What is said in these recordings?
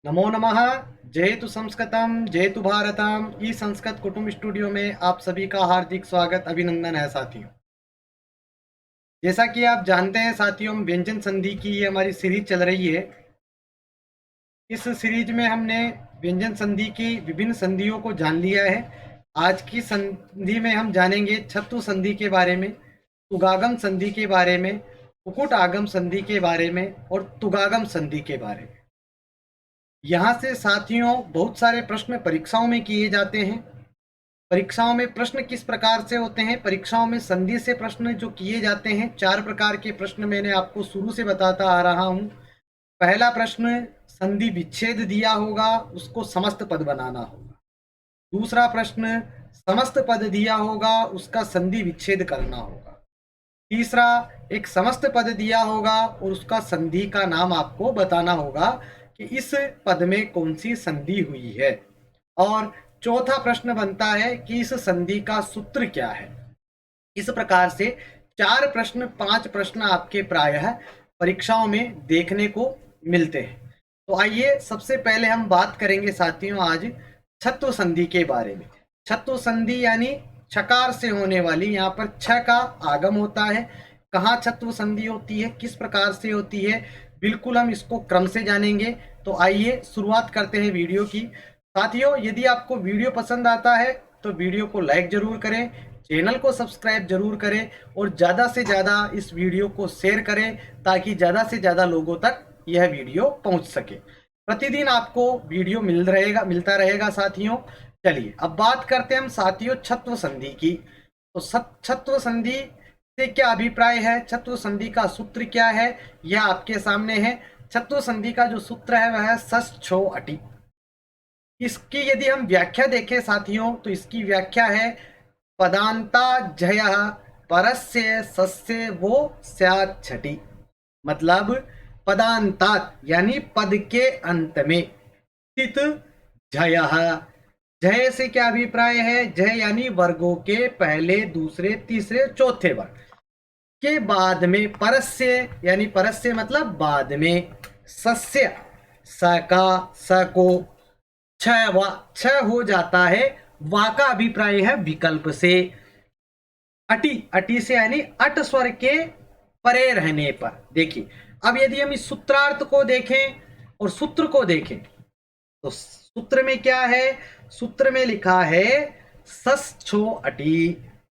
नमो नमः। जयतु संस्कृतम जयतु भारतम। ई संस्कृत कुटुंब स्टूडियो में आप सभी का हार्दिक स्वागत अभिनंदन है साथियों। जैसा कि आप जानते हैं साथियों, व्यंजन संधि की ये हमारी सीरीज चल रही है। इस सीरीज में हमने व्यंजन संधि की विभिन्न संधियों को जान लिया है। आज की संधि में हम जानेंगे छत्व संधि के बारे में, तुगागम संधि के बारे में, कुकुट आगम संधि के बारे में और तुगागम संधि के बारे में। यहाँ से साथियों बहुत सारे प्रश्न परीक्षाओं में किए जाते हैं। परीक्षाओं में प्रश्न किस प्रकार से होते हैं? परीक्षाओं में संधि से प्रश्न जो किए जाते हैं, 4 प्रकार के प्रश्न मैंने आपको शुरू से बताता आ रहा हूँ। पहला प्रश्न, संधि विच्छेद दिया होगा, उसको समस्त पद बनाना होगा। दूसरा प्रश्न, समस्त पद दिया होगा, उसका संधि विच्छेद करना होगा। तीसरा, एक समस्त पद दिया होगा और उसका संधि का नाम आपको बताना होगा कि इस पद में कौन सी संधि हुई है। और चौथा प्रश्न बनता है कि इस संधि का सूत्र क्या है। इस प्रकार से 4 प्रश्न 5 प्रश्न आपके प्रायः परीक्षाओं में देखने को मिलते हैं। तो आइए सबसे पहले हम बात करेंगे साथियों आज छत्व संधि के बारे में। छत्व संधि यानी छकार से होने वाली, यहाँ पर छ का आगम होता है। कहाँ छत्व संधि होती है, किस प्रकार से होती है, बिल्कुल हम इसको क्रम से जानेंगे। तो आइए शुरुआत करते हैं वीडियो की। साथियों, यदि आपको वीडियो पसंद आता है तो वीडियो को लाइक जरूर करें, चैनल को सब्सक्राइब जरूर करें और ज़्यादा से ज़्यादा इस वीडियो को शेयर करें ताकि ज़्यादा से ज़्यादा लोगों तक यह वीडियो पहुंच सके। प्रतिदिन आपको वीडियो मिलता रहेगा साथियों। चलिए अब बात करते हैं हम साथियों छत्व संधि की। तो छत्व संधि से क्या अभिप्राय है, छत्व संधि का सूत्र क्या है, यह आपके सामने है। छत्व संधि का जो सूत्र है वह है सस छो अटी। इसकी यदि हम व्याख्या देखें साथियों तो इसकी व्याख्या है पदांता जय परस्य सस्य वो स्यात् छठी। मतलब पदांतात यानी पद के अंत में स्थित जय। जय से क्या अभिप्राय है? जय यानी वर्गों के पहले दूसरे तीसरे चौथे वर्ग के बाद में, परस्य यानी परस्य मतलब बाद में, सस्य स का स को, छ हो जाता है, वा का अभिप्राय है विकल्प से, अटी अटी से यानी अट स्वर के परे रहने पर। देखिए अब यदि हम इस सूत्रार्थ को देखें और सूत्र को देखें तो सूत्र में क्या है? सूत्र में लिखा है सस छो अटी।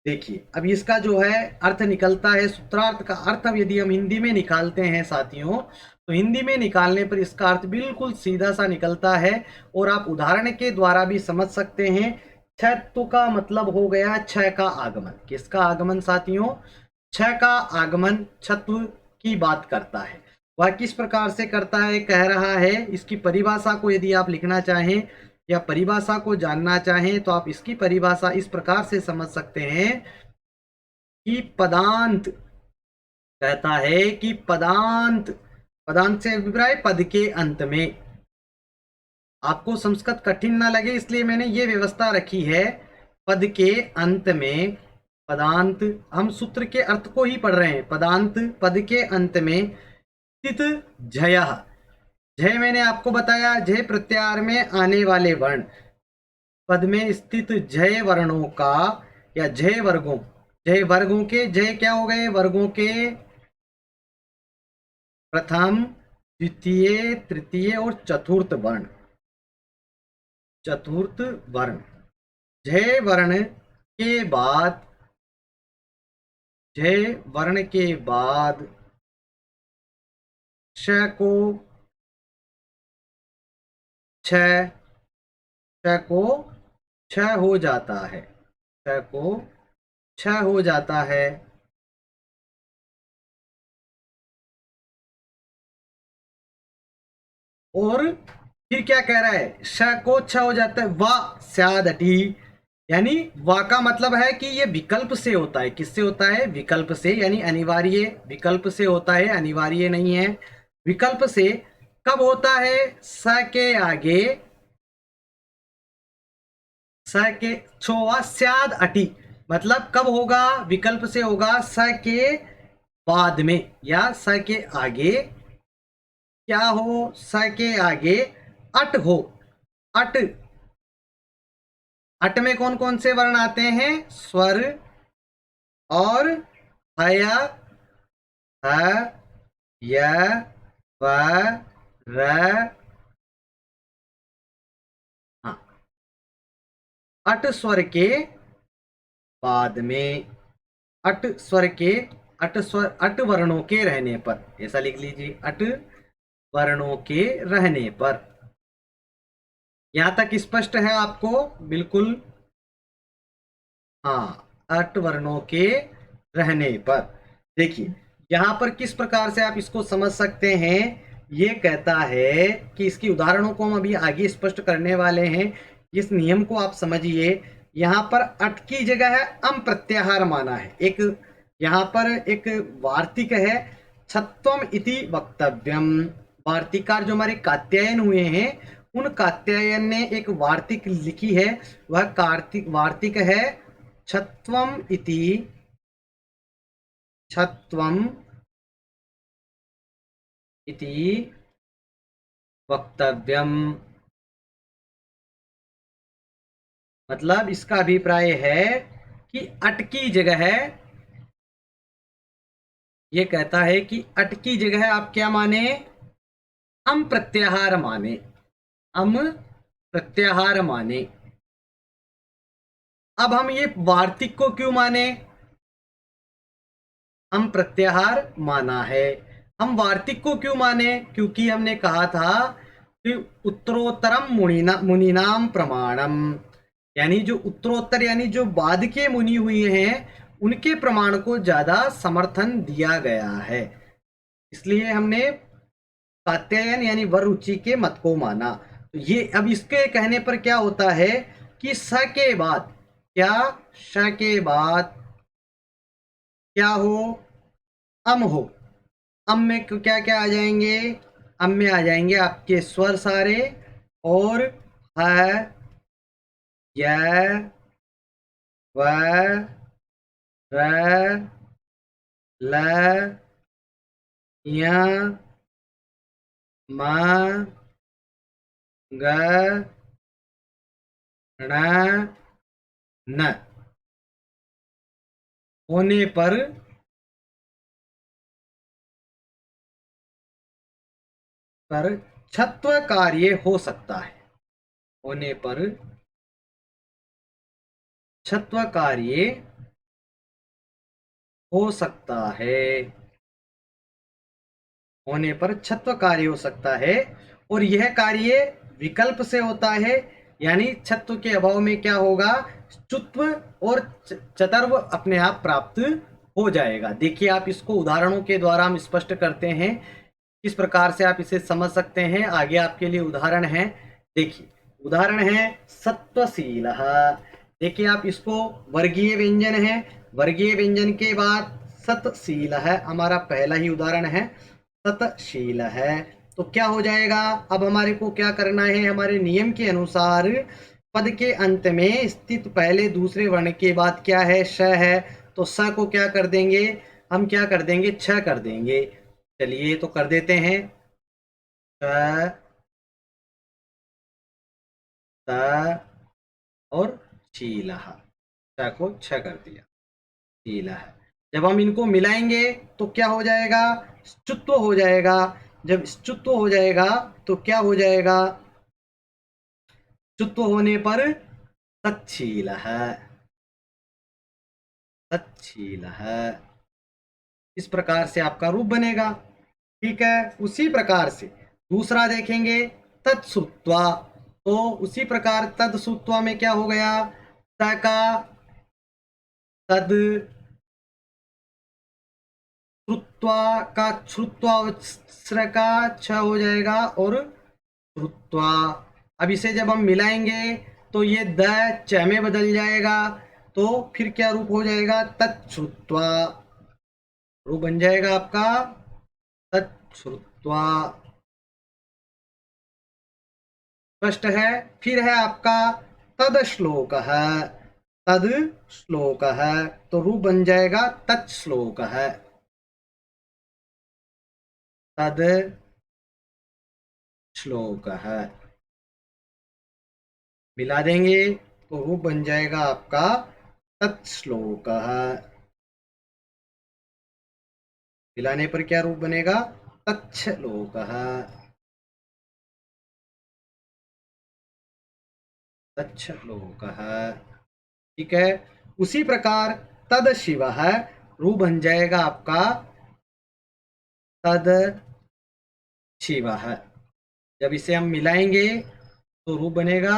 देखिए अब इसका जो है अर्थ निकलता है, सूत्रार्थ का अर्थ अब यदि हम हिंदी में निकालते हैं साथियों तो हिंदी में निकालने पर इसका अर्थ बिल्कुल सीधा सा निकलता है और आप उदाहरण के द्वारा भी समझ सकते हैं। छत्व का मतलब हो गया छ का आगमन। किसका आगमन साथियों? छ का आगमन छत्व की बात करता है। वह किस प्रकार से करता है कह रहा है। इसकी परिभाषा को यदि आप लिखना चाहें या परिभाषा को जानना चाहें तो आप इसकी परिभाषा इस प्रकार से समझ सकते हैं कि पदांत कहता है कि पदांत, पदांत से अभिप्राय पद के अंत में। आपको संस्कृत कठिन ना लगे इसलिए मैंने ये व्यवस्था रखी है, पद के अंत में पदांत। हम सूत्र के अर्थ को ही पढ़ रहे हैं। पदांत पद के अंत में स्थित जय। जय मैंने आपको बताया जय प्रत्याहार में आने वाले वर्ण, पद में स्थित जय वर्णों का या जय वर्गों, जय वर्गों के, जय क्या हो गए? वर्गों के प्रथम द्वितीय तृतीय और चतुर्थ वर्ण, चतुर्थ वर्ण। जय वर्ण के बाद, जय वर्ण के बाद श को छ, छ को छ हो जाता है, छ को छ हो जाता है। और फिर क्या कह रहा है? श को छ हो जाता है, वा स्याद अटी। यानी वा का मतलब है कि ये विकल्प से होता है। किससे होता है? विकल्प से, यानी अनिवार्य विकल्प से होता है, अनिवार्य नहीं है। विकल्प से कब होता है? स के आगे, स के छोवा स्याद अटी। मतलब कब होगा? विकल्प से होगा स के बाद में या स के आगे। क्या हो? स के आगे अट हो, अट, अट में कौन कौन से वर्ण आते हैं? स्वर और हया, ह, य, व, र, हाँ, अट स्वर के बाद में, अट स्वर के, अट स्वर, अट वर्णों के रहने पर, ऐसा लिख लीजिए, अट वर्णों के रहने पर। यहां तक स्पष्ट है आपको? बिल्कुल। हाँ, अट वर्णों के रहने पर। देखिए यहां पर किस प्रकार से आप इसको समझ सकते हैं, ये कहता है कि इसकी उदाहरणों को हम अभी आगे स्पष्ट करने वाले हैं। इस नियम को आप समझिए। यहाँ पर अट की जगह है अम प्रत्याहार माना है। एक यहाँ पर एक वार्तिक है, छत्वम इति वक्तव्यम। वार्तिकार जो हमारे कात्यायन हुए हैं, उन कात्यायन ने एक वार्तिक लिखी है। वह कार्तिक वार्तिक है छत्वम इति, छत्वम इति वक्तव्यम। मतलब इसका अभिप्राय है कि अट की जगह है, ये कहता है कि अट की जगह आप क्या माने? अम प्रत्याहार माने, अम प्रत्याहार माने। अब हम ये वार्तिक को क्यों माने? हम प्रत्याहार माना है। हम वार्तिक को क्यों माने? क्योंकि हमने कहा था कि उत्तरोत्तरम मुनिनाम प्रमाणम, यानी जो उत्तरोत्तर यानी जो बाद के मुनि हुए हैं, उनके प्रमाण को ज्यादा समर्थन दिया गया है। इसलिए हमने कात्यायन यानी वरुचि के मत को माना। तो ये अब इसके कहने पर क्या होता है कि स के बाद क्या, श के बाद क्या हो? अम हो। अम में क्या क्या आ जाएंगे? अम में आ जाएंगे आपके स्वर सारे, और ह, य, व, र, ल, य, म, ग, ण, न होने पर छत्व कार्य हो सकता है। होने पर छत्व कार्य हो सकता है। होने पर छत्व कार्य हो सकता है, और यह कार्य विकल्प से होता है। यानी छत्व के अभाव में क्या होगा? चुत्व और चतर्व अपने आप प्राप्त हो जाएगा। देखिए आप इसको उदाहरणों के द्वारा हम स्पष्ट करते हैं, किस प्रकार से आप इसे समझ सकते हैं। आगे आपके लिए उदाहरण है। देखिए उदाहरण है सत्वशील। देखिए आप इसको, वर्गीय व्यंजन है, वर्गीय व्यंजन के बाद सतशील है, हमारा पहला ही उदाहरण है, सतशील है। तो क्या हो जाएगा? अब हमारे को क्या करना है? हमारे नियम के अनुसार पद के अंत में स्थित पहले दूसरे वर्ण के बाद क्या है? श है। तो स को क्या कर देंगे? हम क्या कर देंगे? छ कर देंगे। चलिए तो कर देते हैं। स, त और शील, श को छ कर दिया, शील है। जब हम इनको मिलाएंगे तो क्या हो जाएगा? स्तुत्व हो जाएगा। जब स्तुत्व हो जाएगा तो क्या हो जाएगा? स्तुत्व होने पर तच्छील है, तच्छील है। इस प्रकार से आपका रूप बनेगा। ठीक है। उसी प्रकार से दूसरा देखेंगे, तत्सुत्वा। तो उसी प्रकार तत्सुत्वा में क्या हो गया? त का तद, श्रुत्वा का श्रुत्वा, स्र का छ हो जाएगा, और श्रुत्वा। अब इसे जब हम मिलाएंगे तो ये द च में बदल जाएगा। तो फिर क्या रूप हो जाएगा? तच्छ्रुत्वा। रूप बन जाएगा आपका तच्छ्रुत्वा। स्पष्ट है? फिर है आपका तद श्लोक है, तद श्लोक है। तो रूप बन जाएगा तत् श्लोक है, तद श्लोक है। मिला देंगे तो रूप बन जाएगा आपका तत्श्लोक। मिलाने पर क्या रूप बनेगा? तच्छलोक। तच्छलोक। ठीक है। उसी प्रकार तद शिव रूप बन जाएगा आपका तद शिव। जब इसे हम मिलाएंगे तो रूप बनेगा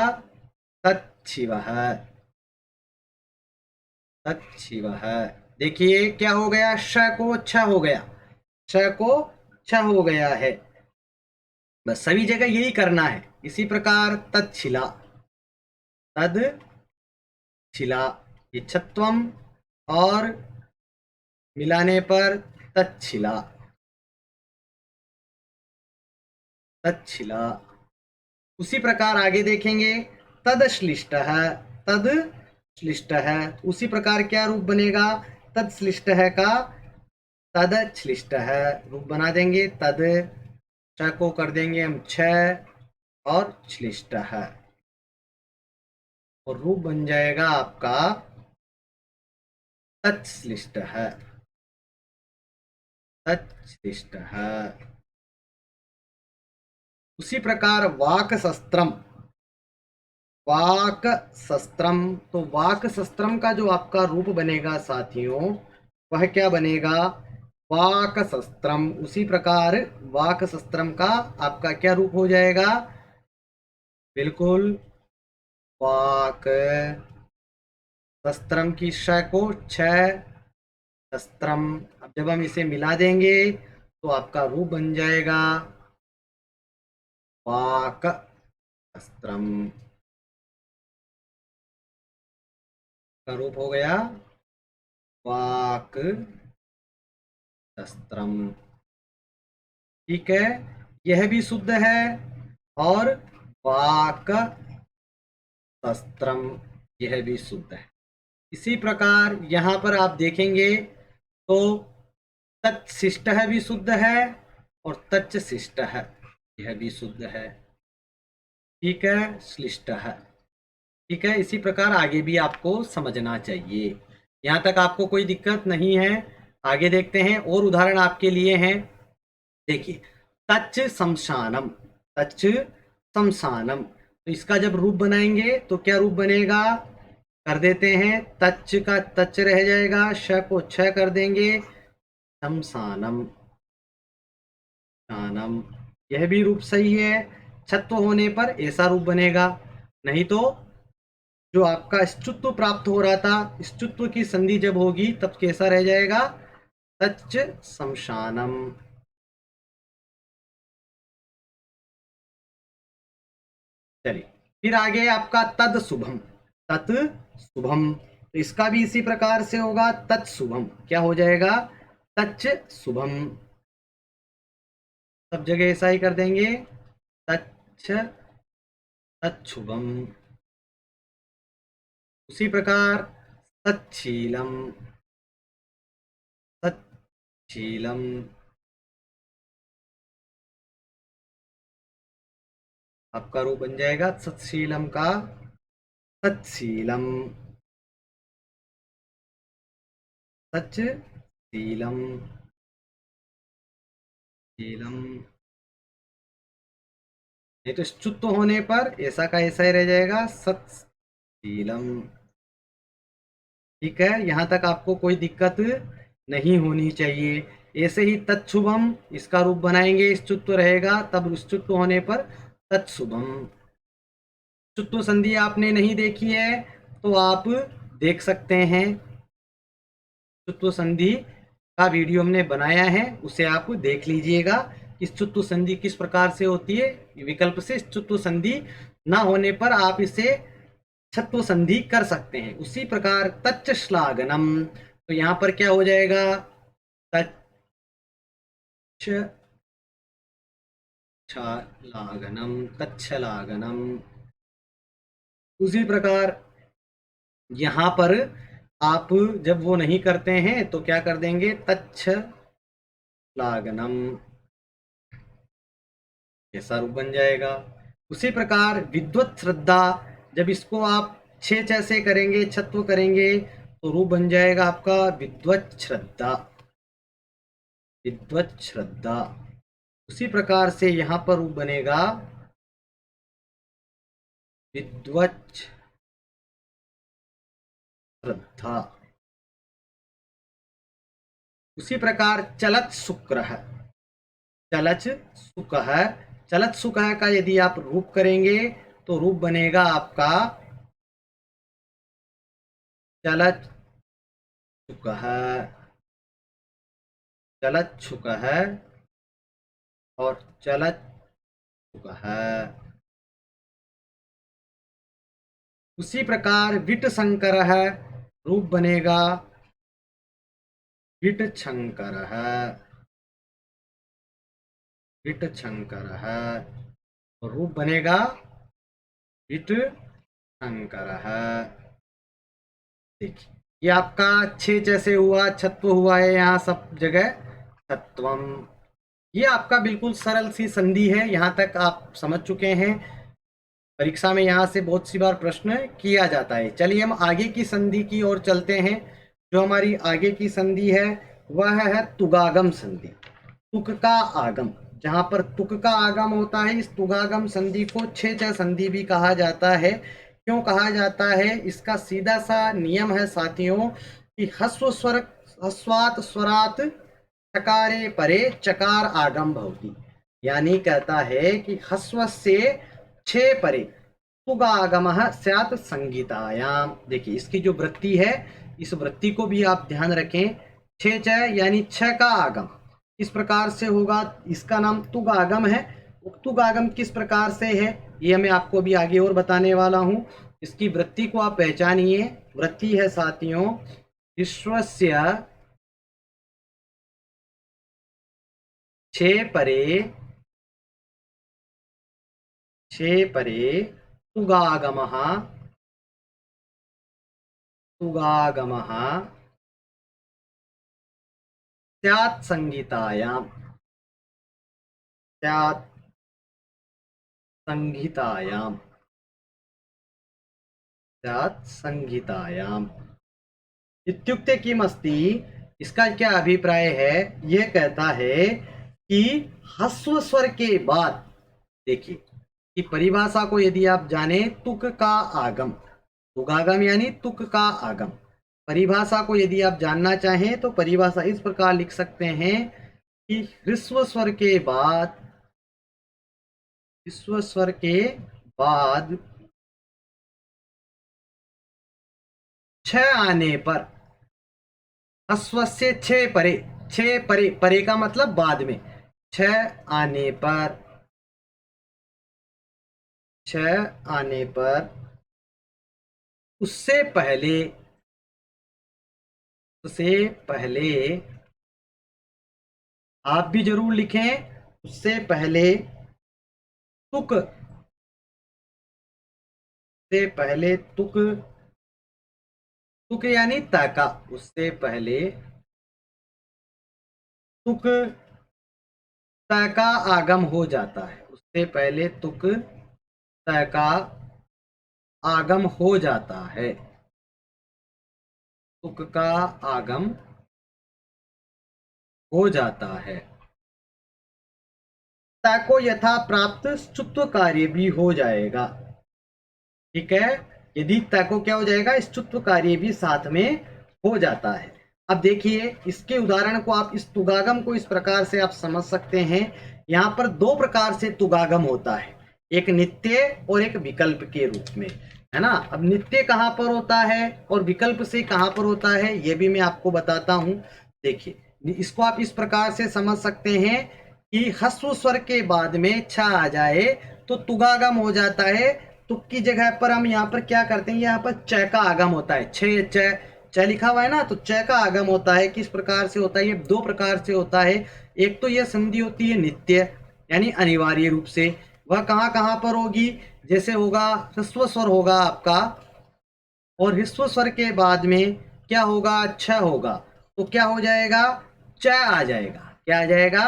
तत्शिव। तत्शिव। देखिए क्या हो गया, श को छ हो गया, श को छ हो गया है। बस सभी जगह यही करना है। इसी प्रकार तत्शिला, तद शिला, ये छत्वम, और मिलाने पर तत्शिला। तत्शिला। उसी प्रकार आगे देखेंगे तद श्लिष्ट है, तद श्लिष्ट है। उसी प्रकार क्या रूप बनेगा तद श्लिष्ट है का? तद श्लिष्ट है रूप बना देंगे। तद छ को कर देंगे हम छ, और श्लिष्ट है, और रूप बन जाएगा आपका तत्श्लिष्ट है। तत्श्लिष्ट है। उसी प्रकार वाक शस्त्रम, वाक शस्त्रम, तो वाक शस्त्रम का जो आपका रूप बनेगा साथियों, वह क्या बनेगा? वाक शस्त्रम। उसी प्रकार वाक शस्त्रम का आपका क्या रूप हो जाएगा? बिल्कुल, वाक शस्त्रम की श को छ, शस्त्रम। अब जब हम इसे मिला देंगे तो आपका रूप बन जाएगा वाक शस्त्रम। का रूप हो गया वाक शस्त्रम। ठीक है, यह भी शुद्ध है। और वाक शस्त्रम, यह भी शुद्ध है। इसी प्रकार यहाँ पर आप देखेंगे तो तत्शिष्ट भी शुद्ध है, और तच्च शिष्ट है, यह भी शुद्ध है। ठीक है, श्लिष्ट है। ठीक है, इसी प्रकार आगे भी आपको समझना चाहिए। यहाँ तक आपको कोई दिक्कत नहीं है? आगे देखते हैं, और उदाहरण आपके लिए हैं। देखिए, तच्च शमशानम, तच्च शमशानम, तो इसका जब रूप बनाएंगे तो क्या रूप बनेगा? कर देते हैं, तच्च का तच्च रह जाएगा, श को छ कर देंगे, शमशानम, शानम। यह भी रूप सही है। छत्व होने पर ऐसा रूप बनेगा। नहीं तो जो आपका स्चुत्व प्राप्त हो रहा था, स्चुत्व की संधि जब होगी तब कैसा रह जाएगा? तच्च शमशानम। चलिए, फिर आगे आपका तद शुभम, तत् शुभम, तो इसका भी इसी प्रकार से होगा। तत्शुभम क्या हो जाएगा? तच्च शुभम। सब जगह ऐसा ही कर देंगे, तच्च तच्छुभम। उसी प्रकार तच्छीलम, तच्छीलम, आपका रूप बन जाएगा सत्शीलम का तत्शीलम, सच शीलम, शीलम। नहीं तो स्तुत्व होने पर ऐसा का ऐसा ही रह जाएगा, सत्शीलम। ठीक है, यहाँ तक आपको कोई दिक्कत नहीं होनी चाहिए। ऐसे ही तत्शुभम, इसका रूप बनाएंगे, स्तुत्व रहेगा, तब स्तुत्व होने पर तत्शुभम। स्तुत्व संधि आपने नहीं देखी है तो आप देख सकते हैं। स्तुत्व संधि का वीडियो हमने बनाया है, उसे आप देख लीजिएगा कि स्तुत्व संधि किस प्रकार से होती है। विकल्प से स्तुत्व संधि ना होने पर आप इसे छत्व संधि कर सकते हैं। उसी प्रकार तच्च श्लाघनम, तो यहाँ पर क्या हो जाएगा? तच्छ छलाघनम, तच्छलाघनम। उसी प्रकार यहाँ पर आप जब वो नहीं करते हैं तो क्या कर देंगे? तच्छ लागनम, ऐसा रूप बन जाएगा। उसी प्रकार विद्वत श्रद्धा, जब इसको आप छे च से करेंगे, छत्व करेंगे, तो रूप बन जाएगा आपका विद्वत श्रद्धा, विद्वत श्रद्धा। उसी प्रकार से यहाँ पर रूप बनेगा विद्वत श्रद्धा। उसी प्रकार चलत शुक्र है, चलच सुख है, चलत सुख है का यदि आप रूप करेंगे तो रूप बनेगा आपका चलत सुख है, चलत सुख है और चलत सुख है। उसी प्रकार विट शंकर है, रूप बनेगा विट शंकर है, विट शंकर है और रूप बनेगा विट शंकर है। देखिए ये आपका छे जैसे हुआ, छत्व हुआ है यहाँ सब जगह छत्वम। ये आपका बिल्कुल सरल सी संधि है, यहाँ तक आप समझ चुके हैं। परीक्षा में यहाँ से बहुत सी बार प्रश्न किया जाता है। चलिए हम आगे की संधि की ओर चलते हैं। जो हमारी आगे की संधि है वह है तुगागम संधि, तुक का आगम। जहाँ पर तुक का आगम होता है, इस तुगागम संधि को छे च संधि भी कहा जाता है। क्यों कहा जाता है? इसका सीधा सा नियम है साथियों कि हस्व स्वर, हस्वात स्वरात चकारे परे चकार आगम भवति। यानी कहता है कि हस्व से छे परे तुगागम स्यात् संगीतायाम। देखिए इसकी जो वृत्ति है, इस वृत्ति को भी आप ध्यान रखें। छे च यानी छ का आगम इस प्रकार से होगा, इसका नाम तुगागम है। तुगागम किस प्रकार से है ये मैं आपको भी आगे और बताने वाला हूँ। इसकी वृत्ति को आप पहचानिए। वृत्ति है साथियों विश्वस्य छे परे, छे परे तुगागमः, तुगागमः स्यात् संगीतायाम, स्यात् संगीतायाम, स्यात् संगीतायाम। इत्युक्ते किमस्ति, इसका क्या अभिप्राय है? यह कहता है कि ह्रस्व स्वर के बाद, देखिए कि परिभाषा को यदि आप जाने, तुक का आगम, तुगागम यानी तुक का आगम। परिभाषा को यदि आप जानना चाहें तो परिभाषा इस प्रकार लिख सकते हैं कि ह्रस्व स्वर के बाद, ह्रस्व स्वर के बाद छ आने पर, ह्रस्व से छे परे, छे परे, परे का मतलब बाद में, छ आने पर, छ आने पर उससे पहले, उससे पहले आप भी जरूर लिखें, उससे पहले तुक, से पहले तुक, तुक यानी तका, उससे पहले तुक तका आगम हो जाता है, उससे पहले तुक तका आगम हो जाता है, तुक का आगम हो जाता है। तको यथा प्राप्त स्तुत्व कार्य भी हो जाएगा। ठीक है, यदि तको क्या हो जाएगा, स्तुत्व कार्य भी साथ में हो जाता है। अब देखिए इसके उदाहरण को आप, इस तुगागम को इस प्रकार से आप समझ सकते हैं। यहाँ पर दो प्रकार से तुगागम होता है, एक नित्य और एक विकल्प के रूप में, है ना। अब नित्य कहाँ पर होता है और विकल्प से कहाँ पर होता है ये भी मैं आपको बताता हूँ। देखिए इसको आप इस प्रकार से समझ सकते हैं कि ह्रस्व स्वर के बाद में छ आ जाए तो तुगागम हो जाता है। तुक की जगह पर हम यहाँ पर क्या करते हैं, यहाँ पर च का आगम होता है, छे च लिखा हुआ है ना, तो च का आगम होता है। किस प्रकार से होता है? ये दो प्रकार से होता है। एक तो यह संधि होती है नित्य यानी अनिवार्य रूप से, वह कहाँ कहाँ पर होगी, जैसे होगा ह्रस्व स्वर होगा आपका और ह्रस्व स्वर के बाद में क्या होगा, छ होगा, तो क्या हो जाएगा, च आ जाएगा। क्या आ जाएगा?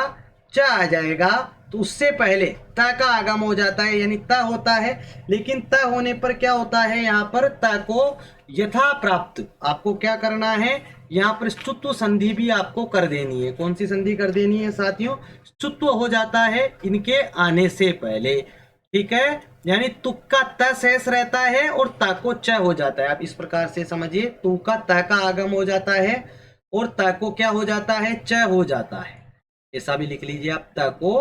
च आ जाएगा। तो उससे पहले त का आगम हो जाता है, यानी त होता है। लेकिन त होने पर क्या होता है, यहाँ पर त को यथा प्राप्त आपको क्या करना है, यहाँ पर स्तुत्व संधि भी आपको कर देनी है। कौन सी संधि कर देनी है साथियों, स्तुत्व हो जाता है इनके आने से पहले, ठीक है। यानी तुक का त शेष रहता है और ता को च हो जाता है। आप इस प्रकार से समझिए, तू का त का आगम हो जाता है और त को क्या हो जाता है, च हो जाता है। ऐसा भी लिख लीजिए आप, त को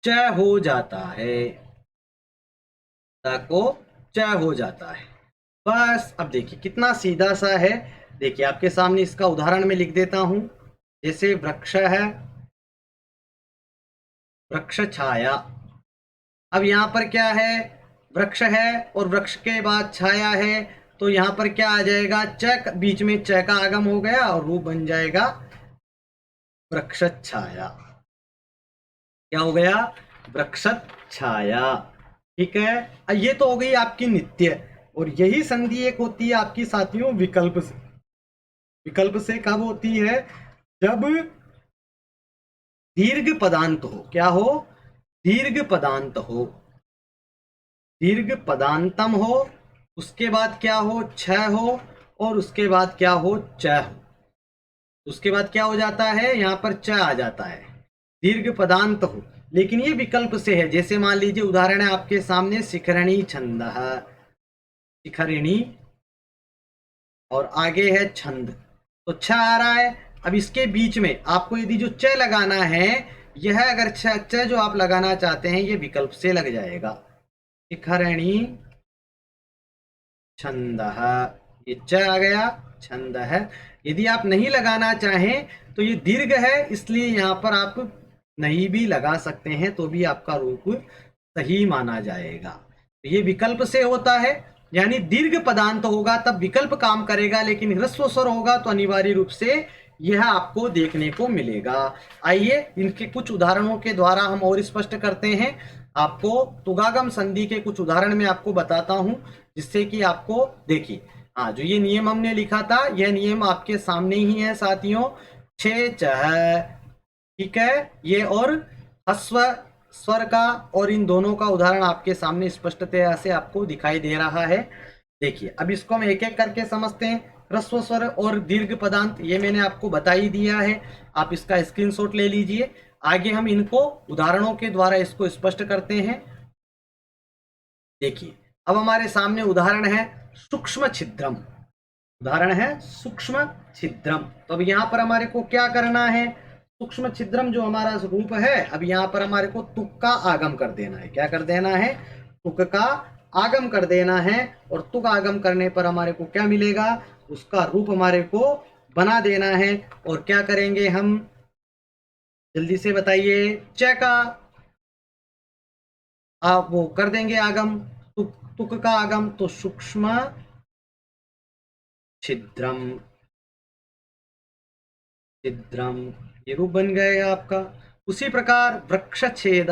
च हो जाता है, त को च हो जाता है। बस अब देखिए कितना सीधा सा है। देखिए आपके सामने इसका उदाहरण में लिख देता हूं। जैसे वृक्ष है, वृक्ष छाया। अब यहाँ पर क्या है, वृक्ष है और वृक्ष के बाद छाया है, तो यहाँ पर क्या आ जाएगा, च बीच में च का आगम हो गया और रूप बन जाएगा वृक्ष छाया। क्या हो गया, वृक्ष छाया, ठीक है। ये तो हो गई आपकी नित्य, और यही संधि एक होती है आपकी साथियों विकल्प से। विकल्प से कब होती है, जब दीर्घ पदांत हो। क्या हो, दीर्घ पदांत हो, दीर्घ पदांतम हो, उसके बाद क्या हो, छ हो, और उसके बाद क्या हो, च हो। उसके बाद क्या हो जाता है, यहाँ पर च आ जाता है, दीर्घ पदांत हो। लेकिन ये विकल्प से है। जैसे मान लीजिए उदाहरण है आपके सामने, शिखरणी छंद, शिखरिणी और आगे है छंद, तो छ आ रहा है। अब इसके बीच में आपको यदि जो च लगाना है, यह अगर च जो आप लगाना चाहते हैं, ये विकल्प से लग जाएगा, शिखरणी छंद, ये च आ गया, छंद है। यदि आप नहीं लगाना चाहें तो ये दीर्घ है, इसलिए यहाँ पर आप नहीं भी लगा सकते हैं, तो भी आपका रूप सही माना जाएगा। तो ये विकल्प से होता है, यानी दीर्घ पदांत होगा तब विकल्प काम करेगा, लेकिन ह्रस्व स्वर होगा तो अनिवार्य रूप से यह आपको देखने को मिलेगा। आइए इनके कुछ उदाहरणों के द्वारा हम और स्पष्ट करते हैं। आपको तुगागम संधि के कुछ उदाहरण में आपको बताता हूं, जिससे कि आपको देखिए, हाँ जो ये नियम हमने लिखा था, यह नियम आपके सामने ही है साथियों। छे चह, ठीक है, ये और हस्व स्वर का, और इन दोनों का उदाहरण आपके सामने स्पष्टतया से आपको दिखाई दे रहा है। देखिए अब इसको हम एक एक करके समझते हैं। ह्रस्व स्वर और दीर्घ पदांत ये मैंने आपको बता ही दिया है, आप इसका स्क्रीनशॉट ले लीजिए। आगे हम इनको उदाहरणों के द्वारा इसको स्पष्ट करते हैं। देखिए अब हमारे सामने उदाहरण है सूक्ष्म छिद्रम, उदाहरण है सूक्ष्म छिद्रम। तो अब यहाँ पर हमारे को क्या करना है, सूक्ष्म छिद्रम जो हमारा रूप है, अब यहाँ पर हमारे को तुक का आगम कर देना है। क्या कर देना है, तुक का आगम कर देना है। और तुक आगम करने पर हमारे को क्या मिलेगा, उसका रूप हमारे को बना देना है। और क्या करेंगे हम, जल्दी से बताइए, च का आप वो कर देंगे आगम, तुक तुक का आगम, तो सूक्ष्म छिद्रम, छिद्रम ये रूप बन गएगा आपका। उसी प्रकार वृक्षछेद,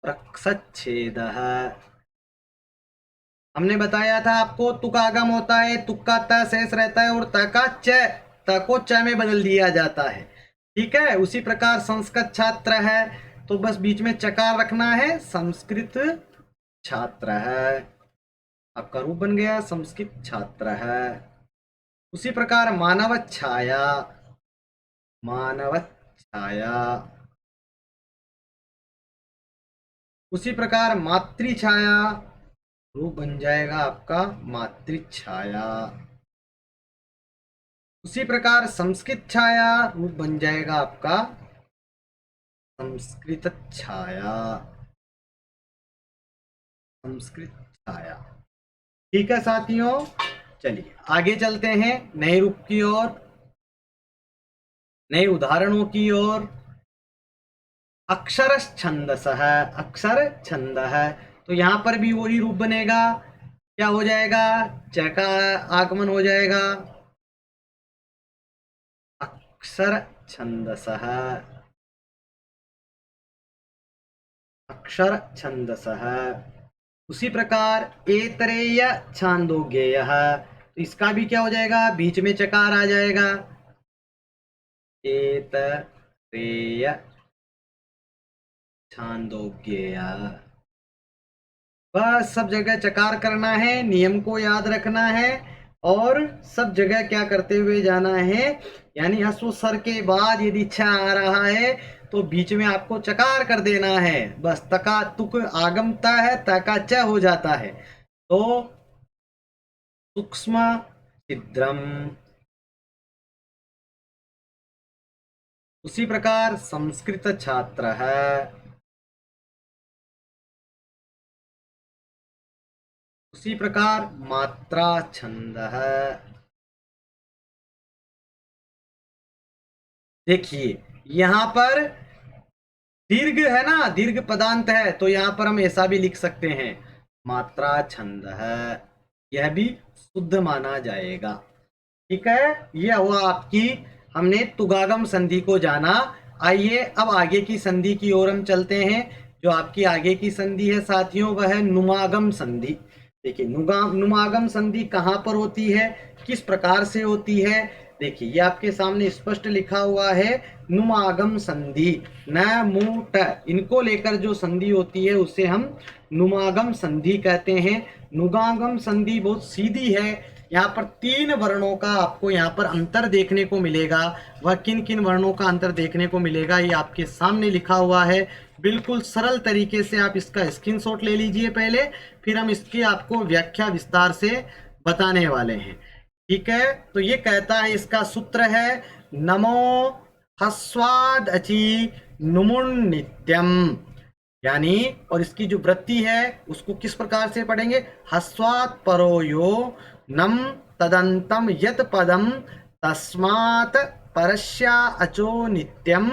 वृक्षछेद हमने बताया था आपको, तुक आगम होता है, तुक का त शेष रहता है और त का च, त को च में बदल दिया जाता है, ठीक है। उसी प्रकार संस्कृत छात्र है, तो बस बीच में चकार रखना है, संस्कृत छात्र है, आपका रूप बन गया संस्कृत छात्र है। उसी प्रकार मानव छाया, मानव छाया। उसी प्रकार मातृ छाया, रूप बन जाएगा आपका मातृ छाया। उसी प्रकार संस्कृत छाया, रूप बन जाएगा आपका संस्कृत छाया, संस्कृत छाया, ठीक है साथियों। चलिए आगे चलते हैं नए रूप की ओर, नए उदाहरणों की ओर। अक्षर छंदस है, अक्षर छंद है, तो यहां पर भी वही रूप बनेगा। क्या हो जाएगा, च का आगमन हो जाएगा, अक्षर छंदस है, अक्षर छंदस है। उसी प्रकार एतरेय छांदोग्यय है, तो इसका भी क्या हो जाएगा, बीच में चकार आ जाएगा, एतरेय छांदोग्य। बस सब जगह चकार करना है, नियम को याद रखना है और सब जगह क्या करते हुए जाना है, यानी ह्रस्व स्वर के बाद यदि छ आ रहा है तो बीच में आपको चकार कर देना है। बस तका तुक आगमता है, तका च हो जाता है। तो सूक्ष्म छिद्रम, उसी प्रकार संस्कृत छात्र है, उसी प्रकार मात्रा छंद है। देखिए यहां पर दीर्घ है ना, दीर्घ पदांत है, तो यहां पर हम ऐसा भी लिख सकते हैं, मात्रा छंद है, यह भी शुद्ध माना जाएगा। ठीक है, यह हुआ आपकी, हमने तुगागम संधि को जाना। आइए अब आगे की संधि की ओर हम चलते हैं। जो आपकी आगे की संधि है साथियों, वह है नुमागम संधि। देखिए नुमागम संधि कहाँ पर होती है, किस प्रकार से होती है। देखिए ये आपके सामने स्पष्ट लिखा हुआ है, नुमागम संधि, न मु ट, इनको लेकर जो संधि होती है उसे हम नुमागम संधि कहते हैं। नुगागम संधि बहुत सीधी है। यहाँ पर 3 वर्णों का आपको यहाँ पर अंतर देखने को मिलेगा। वह किन किन वर्णों का अंतर देखने को मिलेगा ये आपके सामने लिखा हुआ है। बिल्कुल सरल तरीके से आप इसका स्क्रीनशॉट ले लीजिए पहले, फिर हम इसकी आपको व्याख्या विस्तार से बताने वाले हैं। ठीक है, तो ये कहता है, इसका सूत्र है नमो हस्वाद अचि नुमुन नित्यम, यानी, और इसकी जो वृत्ति है उसको किस प्रकार से पढ़ेंगे, हस्वात परो यो नम तदंतम यत पदम तस्मात् परस्या अचो नित्यम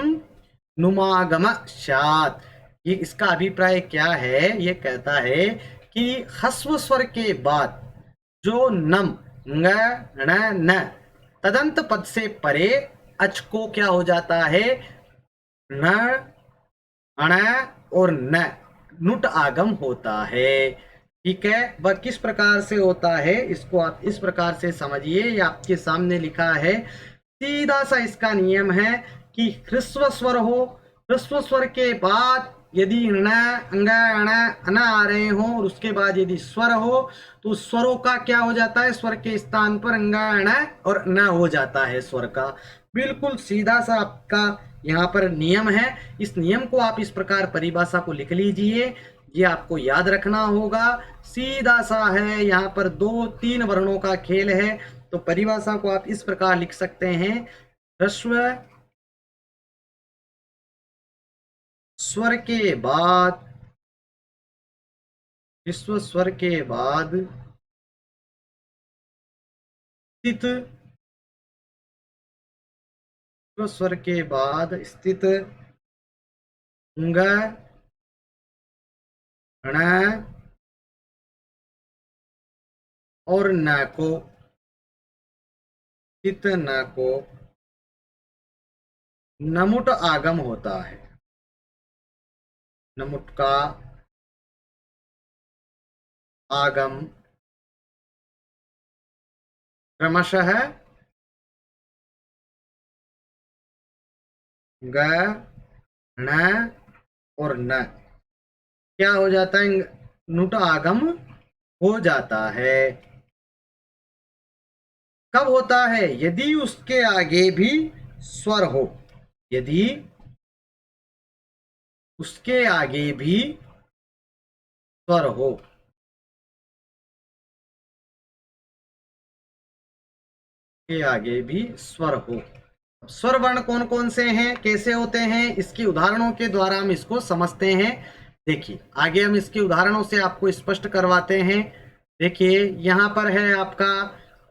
नुमागम स्यात्। ये इसका अभिप्राय क्या है, ये कहता है कि ह्रस्व स्वर के बाद जो नम ng ण न तदंत पद से परे अच को क्या हो जाता है, न अण और न नुट आगम होता है। ठीक है, वह किस प्रकार से होता है इसको आप इस प्रकार से समझिए, ये आपके सामने लिखा है। सीधा सा इसका नियम है कि ह्रस्व स्वर हो, ह्रस्व स्वर के बाद यदि ण अंग अण अन आ रहे हो और उसके बाद यदि स्वर हो तो स्वरों का क्या हो जाता है, स्वर के स्थान पर अंग अण और न हो जाता है स्वर का। बिल्कुल सीधा सा आपका यहाँ पर नियम है। इस नियम को आप इस प्रकार परिभाषा को लिख लीजिए, ये आपको याद रखना होगा। सीधा सा है, यहाँ पर 2-3 वर्णों का खेल है। तो परिभाषा को आप इस प्रकार लिख सकते हैं, ह्रस्व स्वर के बाद, ह्रस्व स्वर के बाद स्थित, स्वर के बाद स्थित ङ ण और न को, स्थित न को नमुट आगम होता है। नमुट का आगम क्रमशः ग न और न क्या हो जाता है, नुट आगम हो जाता है। कब होता है, यदि उसके आगे भी स्वर हो, यदि उसके आगे भी स्वर हो, के आगे भी स्वर हो। स्वर वर्ण कौन कौन से हैं, कैसे होते हैं, इसके उदाहरणों के द्वारा हम इसको समझते हैं। देखिए आगे हम इसके उदाहरणों से आपको स्पष्ट करवाते हैं। देखिए यहाँ पर है आपका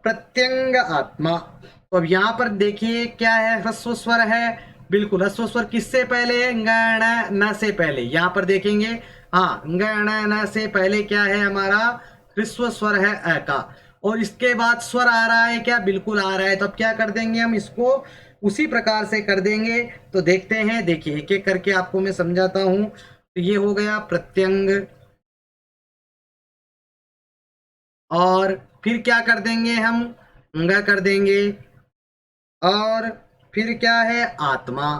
प्रत्यंग आत्मा। तो अब यहाँ पर देखिए क्या है, ह्रस्व स्वर है, बिल्कुल ह्रस्व स्वर किससे पहले है, ङ न से पहले। यहाँ पर देखेंगे, हाँ ङ न से पहले क्या है हमारा, ह्रस्व स्वर है अ का, और इसके बाद स्वर आ रहा है क्या, बिल्कुल आ रहा है। तो अब क्या कर देंगे हम इसको उसी प्रकार से कर देंगे। तो देखते हैं, देखिए एक एक करके आपको मैं समझाता हूं। तो ये हो गया प्रत्यंग, और फिर क्या कर देंगे हम, अंग कर देंगे, और फिर क्या है आत्मा।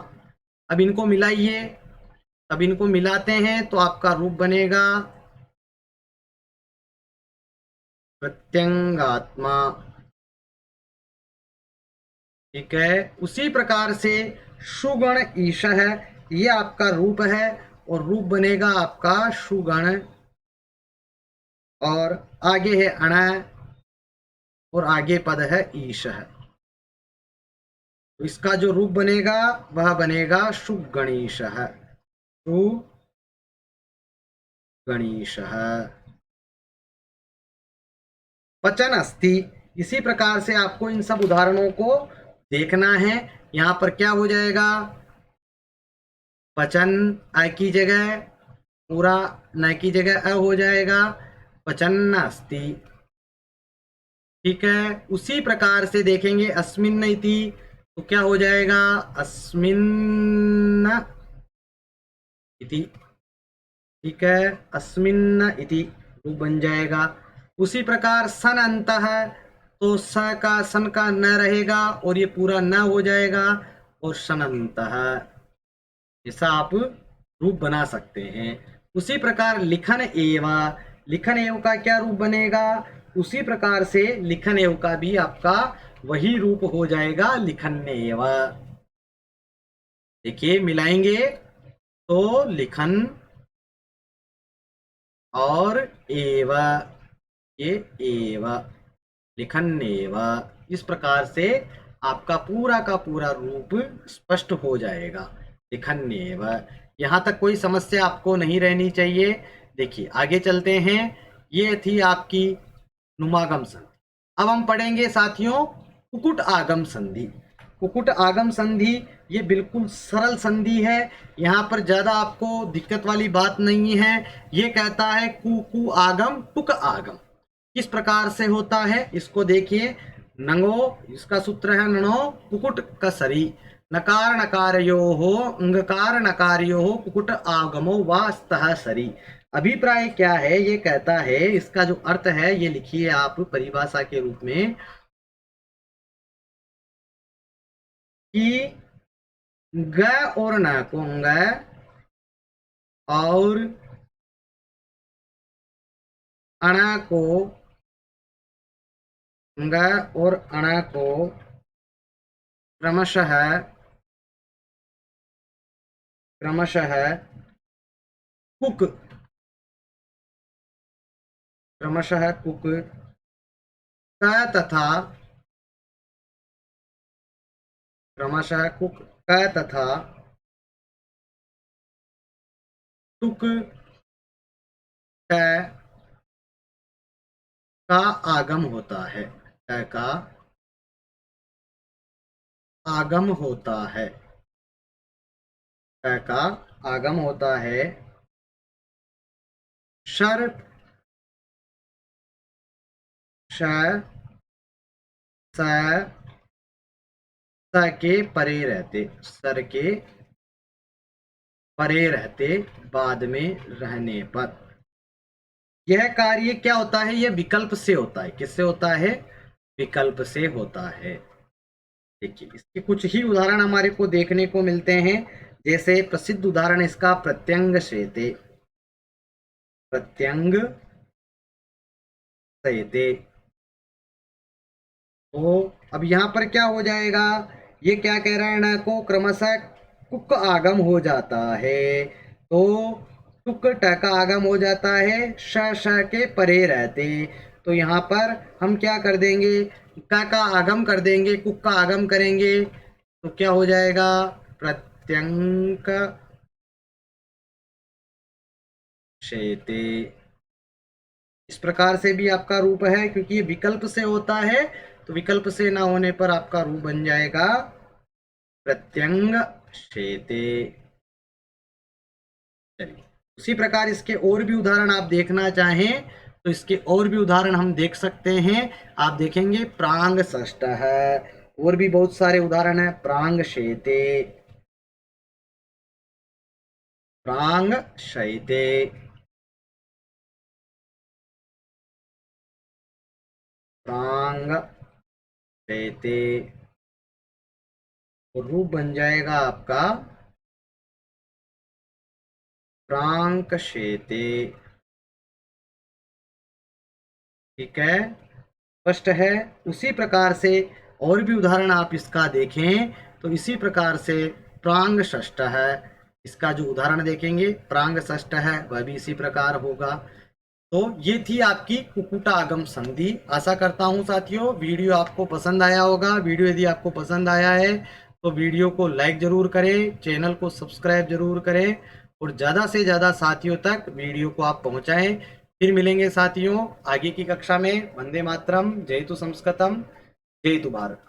अब इनको मिलाइए, अब इनको मिलाते हैं तो आपका रूप बनेगा प्रत्यंगात्मा। ठीक है, उसी प्रकार से सुगण ईश है, ये आपका रूप है और रूप बनेगा आपका सुगण। और आगे है अण और आगे पद है ईश है, तो इसका जो रूप बनेगा वह बनेगा सुगणेश है, सुगणेश है। वचन अस्ति, इसी प्रकार से आपको इन सब उदाहरणों को देखना है। यहां पर क्या हो जाएगा, वचन आ की जगह पूरा न की जगह अ हो जाएगा, वचन अस्ति। ठीक है, उसी प्रकार से देखेंगे अस्मिन इति, तो क्या हो जाएगा अस्मिन इति। ठीक है, अस्मिन इति रूप बन जाएगा। उसी प्रकार सन अंत है, तो स का सन का न रहेगा और ये पूरा न हो जाएगा और सनंत है, ऐसा आप रूप बना सकते हैं। उसी प्रकार लिखन एवा, लिखन एव का क्या रूप बनेगा, उसी प्रकार से लिखन एव का भी आपका वही रूप हो जाएगा लिखन एवा। देखिए मिलाएंगे तो लिखन और एवा, ये एवा, लिखन एवा, इस प्रकार से आपका पूरा का पूरा रूप स्पष्ट हो जाएगा लिखन एवा। यहाँ तक कोई समस्या आपको नहीं रहनी चाहिए। देखिए आगे चलते हैं, ये थी आपकी नुमागम संधि। अब हम पढ़ेंगे साथियों कुकुट आगम संधि। कुकुट आगम संधि ये बिल्कुल सरल संधि है, यहाँ पर ज्यादा आपको दिक्कत वाली बात नहीं है। ये कहता है कु कु आगम टुक आगम, किस प्रकार से होता है इसको देखिए। नंगो, इसका सूत्र है नणो कुकुट कसरी, नकार नकारयो हो अंगकार नकार्यो हो कुकुट आगमो वास्तः सरी। अभिप्राय क्या है, ये कहता है, इसका जो अर्थ है ये लिखिए आप परिभाषा के रूप में कि ग और न को ग और अण को ग और अण को क्रमशः क्रमशः कुक, क्रमशः कुक क तथा क्रमशः कुक क तथा टुक क का आगम होता है, क का आगम होता है, क का आगम होता है शर श स स के परे रहते, सर के परे रहते बाद में रहने पर। यह कार्य क्या होता है, यह विकल्प से होता है, किससे होता है, विकल्प से होता है। देखिए इसके कुछ ही उदाहरण हमारे को देखने को मिलते हैं, जैसे प्रसिद्ध उदाहरण इसका प्रत्यंग शेते, प्रत्यंग शेते। तो अब यहाँ पर क्या हो जाएगा, ये क्या कह रहा है ना, को क्रमशः कुक आगम हो जाता है, तो टुक ट का आगम हो जाता है श श के परे रहते। तो यहाँ पर हम क्या कर देंगे, का आगम कर देंगे, कुक का आगम करेंगे, तो क्या हो जाएगा प्रत्यंक शेते। इस प्रकार से भी आपका रूप है, क्योंकि ये विकल्प से होता है, तो विकल्प से ना होने पर आपका रूप बन जाएगा प्रत्यंग शेते। चलिए उसी प्रकार इसके और भी उदाहरण आप देखना चाहें तो इसके और भी उदाहरण हम देख सकते हैं। आप देखेंगे प्रांग षष्ठ है, और भी बहुत सारे उदाहरण है, प्रांग शेते, प्रांग शैते, प्रांग शैते, और रूप बन जाएगा आपका प्रांकशेते। ठीक है, स्पष्ट है। उसी प्रकार से और भी उदाहरण आप इसका देखें तो इसी प्रकार से प्रांग षष्ठ है, इसका जो उदाहरण देखेंगे प्रांग षष्ठ है वह भी इसी प्रकार होगा। तो ये थी आपकी कुक्कुटागम संधि। आशा करता हूँ साथियों वीडियो आपको पसंद आया होगा। वीडियो यदि आपको पसंद आया है तो वीडियो को लाइक जरूर करें, चैनल को सब्सक्राइब जरूर करें और ज़्यादा से ज़्यादा साथियों तक वीडियो को आप पहुँचाएं। फिर मिलेंगे साथियों आगे की कक्षा में। वंदे मातरम, जय तु संस्कृतम, जय तु भारत।